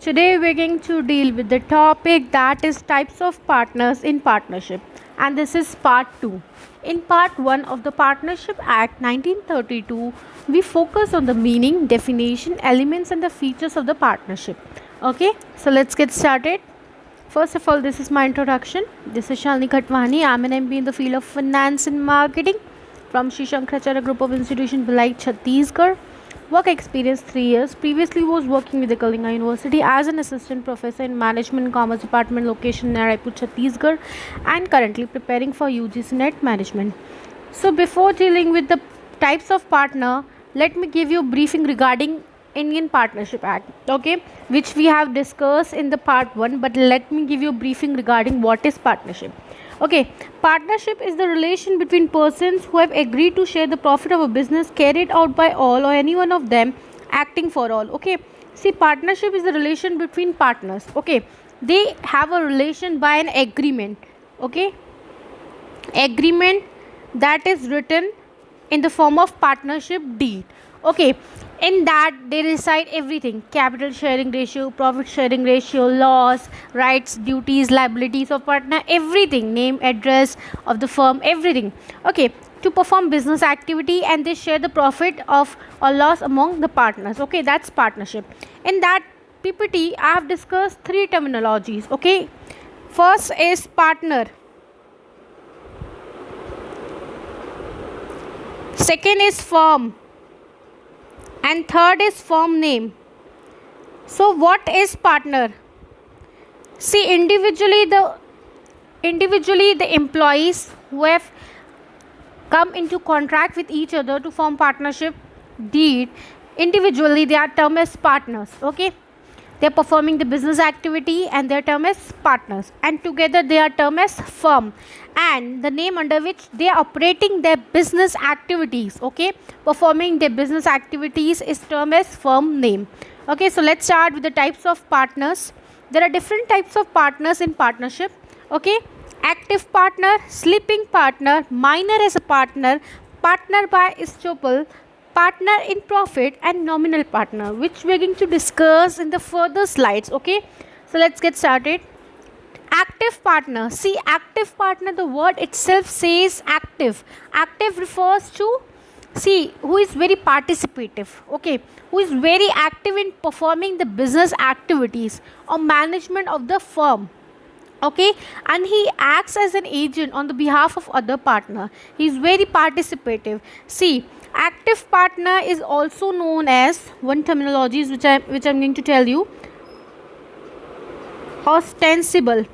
Today we're going to deal with the topic that is types of partners in partnership, and this is part 2. In part 1 of the Partnership Act 1932, we focus on the meaning, definition, elements and the features of the partnership. Okay, so let's get started. First of all, this is my introduction. This is Shalini Khatwani. I'm an MBA in the field of finance and marketing from Shri Shankaracharya Group of Institutions, Bhilai, Chhattisgarh. Work experience 3 years. Previously was working with the Kalinga University as an assistant professor in Management and Commerce Department, location near Raipur, Chhattisgarh, and currently preparing for UGC NET Management. So before dealing with the types of partner, let me give you a briefing regarding Indian Partnership Act, okay, which we have discussed in the part 1, but let me give you a briefing regarding what is partnership. Okay, partnership is the relation between persons who have agreed to share the profit of a business carried out by all or any one of them acting for all. Okay, see, partnership is the relation between partners. Okay, they have a relation by an agreement. Okay, agreement that is written in the form of partnership deed. Okay, in that they decide everything: capital sharing ratio, profit sharing ratio, laws, rights, duties, liabilities of partner, everything, name, address of the firm, everything. Okay, to perform business activity, and they share the profit of or loss among the partners. Okay, that's partnership. In that PPT I have discussed 3 terminologies. Okay, first is partner, second is firm, and third is firm name. So what is partner? See, individually the employees who have come into contract with each other to form partnership deed, individually they are termed as partners. Okay, they are performing the business activity and they are termed as partners, and together they are termed as firm, and the name under which they are operating their business activities, okay, performing their business activities, is termed as firm name. Okay, so let's start with the types of partners. There are different types of partners in partnership. Okay, active partner, sleeping partner, minor as a partner, partner by estoppel, partner in profit, and nominal partner, which we are going to discuss in the further slides. Okay, so let's get started. Active partner. See, active partner, the word itself says active. Active refers to, see, who is very participative. Okay, who is very active in performing the business activities or management of the firm. Okay, and he acts as an agent on the behalf of other partner. He is very participative. See, active partner is also known as, one terminology which I'm going to tell you, ostensible.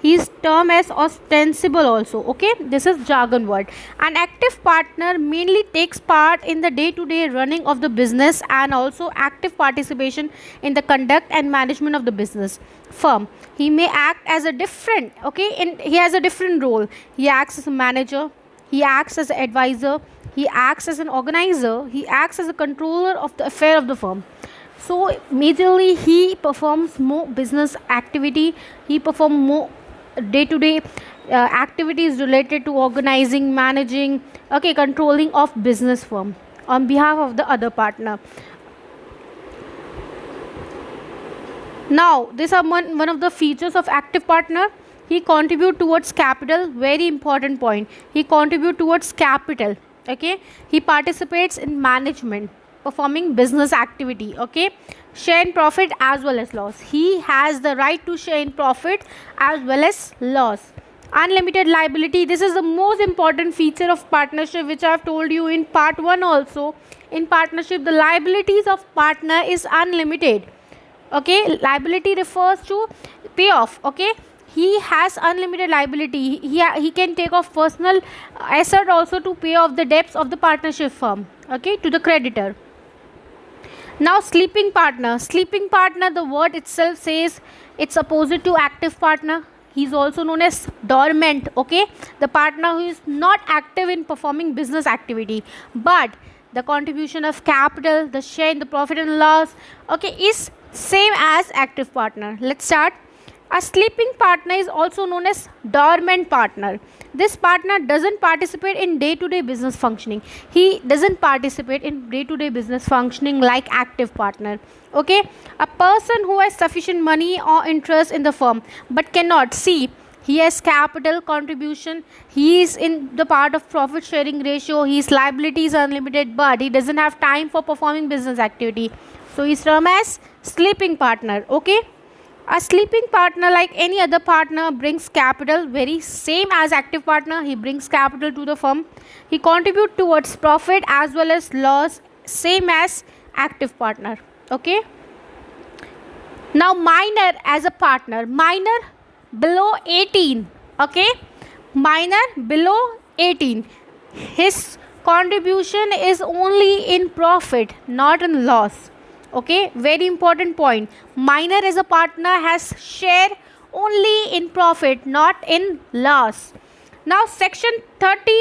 He is termed as ostensible also. Okay, this is jargon word. An active partner mainly takes part in the day-to-day running of the business and also active participation in the conduct and management of the business firm. He may act as a different, okay, and he has a different role. He acts as a manager, he acts as an advisor, he acts as an organizer, he acts as a controller of the affair of the firm. So majorly he performs more business activity, he performs more day-to-day activities related to organizing, managing, okay, controlling of business firm on behalf of the other partner. Now these are one of the features of active partner. He contribute towards capital, very important point. He contribute towards capital. Okay, he participates in management, performing business activity. Okay, share in profit as well as loss. He has the right to share in profit as well as loss. Unlimited liability, this is the most important feature of partnership, which I have told you in part 1 also. In partnership, the liabilities of partner is unlimited. Okay, liability refers to payoff. Okay, he has unlimited liability. He can take off personal asset also to pay off the debts of the partnership firm, okay, to the creditor. Now sleeping partner. Sleeping partner, the word itself says it's opposite to active partner. He is also known as dormant. Okay, the partner who is not active in performing business activity, but the contribution of capital, the share in the profit and loss, okay, is same as active partner. Let's start. A sleeping partner is also known as dormant partner. This partner doesn't participate in day-to-day business functioning. He doesn't participate in day-to-day business functioning like active partner. Okay, a person who has sufficient money or interest in the firm but cannot see. He has capital contribution. He is in the part of profit sharing ratio. His liabilities are unlimited, but he doesn't have time for performing business activity. So he's termed as sleeping partner. Okay. A sleeping partner, like any other partner, brings capital, very same as active partner. He brings capital to the firm. He contributes towards profit as well as loss, same as active partner. Okay. Now minor as a partner, minor below 18. Okay, minor below 18. His contribution is only in profit, not in loss. Okay, very important point. Minor as a partner has share only in profit, not in loss. Now section 30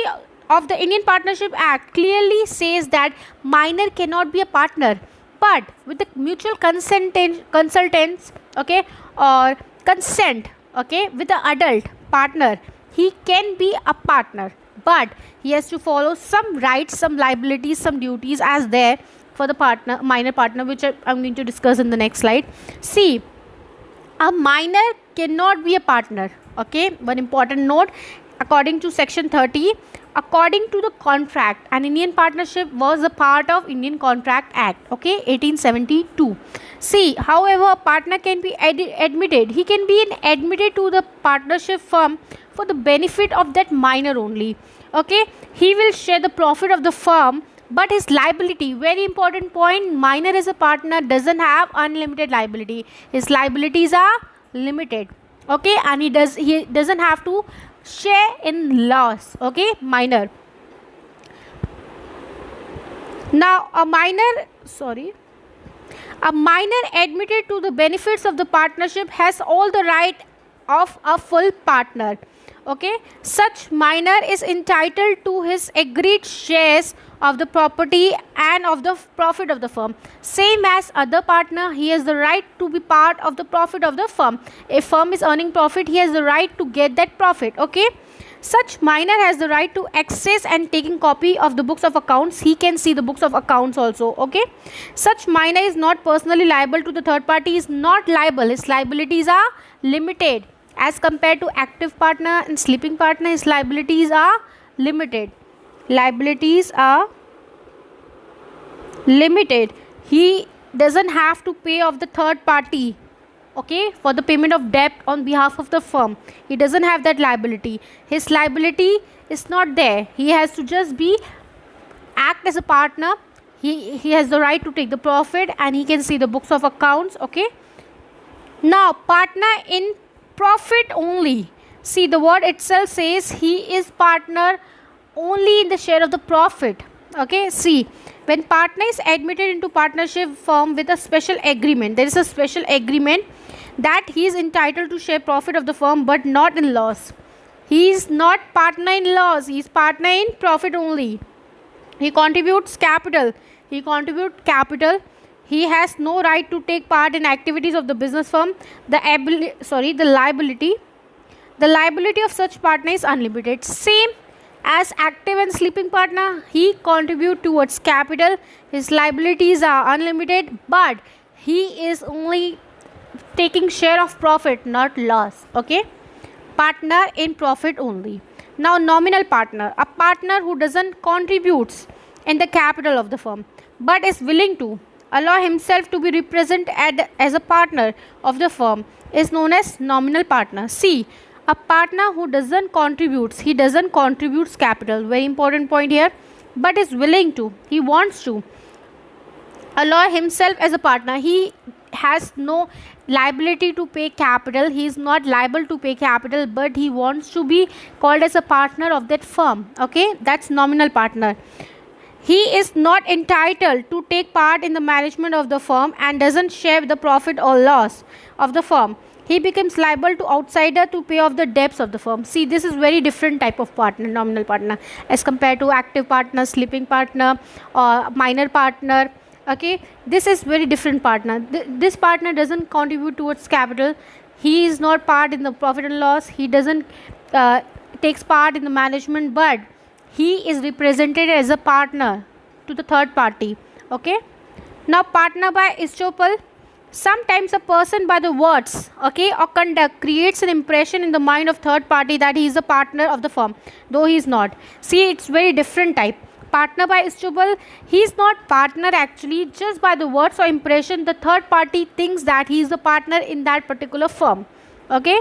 of the Indian Partnership Act clearly says that minor cannot be a partner, but with the mutual consultants, okay, or consent, okay, with the adult partner, he can be a partner, but he has to follow some rights, some liabilities, some duties as there for the partner, minor partner, which I'm going to discuss in the next slide. See, a minor cannot be a partner. Okay, one important note, according to section 30, according to the contract, an Indian partnership was a part of Indian Contract Act, okay, 1872. See, however, a partner can be admitted. He can be admitted to the partnership firm for the benefit of that minor only. Okay, he will share the profit of the firm, but his liability, very important point, minor as a partner doesn't have unlimited liability. His liabilities are limited. Okay, and he doesn't have to share in loss. Okay, minor. Now a minor admitted to the benefits of the partnership has all the right of a full partner. Okay, such minor is entitled to his agreed shares of the property and of the profit of the firm. Same as other partner, he has the right to be part of the profit of the firm. If firm is earning profit, he has the right to get that profit. Okay, such minor has the right to access and taking copy of the books of accounts. He can see the books of accounts also. Okay, such minor is not personally liable to the third party. Is not liable. His liabilities are limited as compared to active partner and sleeping partner. His liabilities are limited. Liabilities are limited. He doesn't have to pay off the third party, okay, for the payment of debt on behalf of the firm. He doesn't have that liability. His liability is not there. He has to just be act as a partner. He has the right to take the profit and he can see the books of accounts. Okay, now partner in profit only. See, the word itself says he is partner only in the share of the profit. Okay, see, when partner is admitted into partnership firm with a special agreement, there is a special agreement that he is entitled to share profit of the firm but not in loss. He is not partner in loss, he is partner in profit only. He contributes capital. He has no right to take part in activities of the business firm. The liability of such partner is unlimited. Same as active and sleeping partner, he contribute towards capital. His liabilities are unlimited, but he is only taking share of profit, not loss. Okay, partner in profit only. Now nominal partner, a partner who doesn't contributes in the capital of the firm but is willing to allow himself to be represented as a partner of the firm is known as nominal partner. See, a partner who doesn't contributes capital, very important point here, but is willing to, he wants to allow himself as a partner. He has no liability to pay capital. He is not liable to pay capital, but he wants to be called as a partner of that firm. Okay, that's nominal partner. He is not entitled to take part in the management of the firm and doesn't share the profit or loss of the firm. He becomes liable to outsider to pay off the debts of the firm. See, this is very different type of partner, nominal partner, as compared to active partner, sleeping partner, or minor partner. Okay, this is very different partner. This partner doesn't contribute towards capital. He is not part in the profit and loss. He doesn't uh, takes part in the management, but he is represented as a partner to the third party. Okay. Now, partner by estoppel. Sometimes a person by the words, okay, or conduct creates an impression in the mind of third party that he is a partner of the firm, though he is not. See, it's very different type. Partner by estoppel, he is not partner actually. Just by the words or impression, the third party thinks that he is a partner in that particular firm. Okay.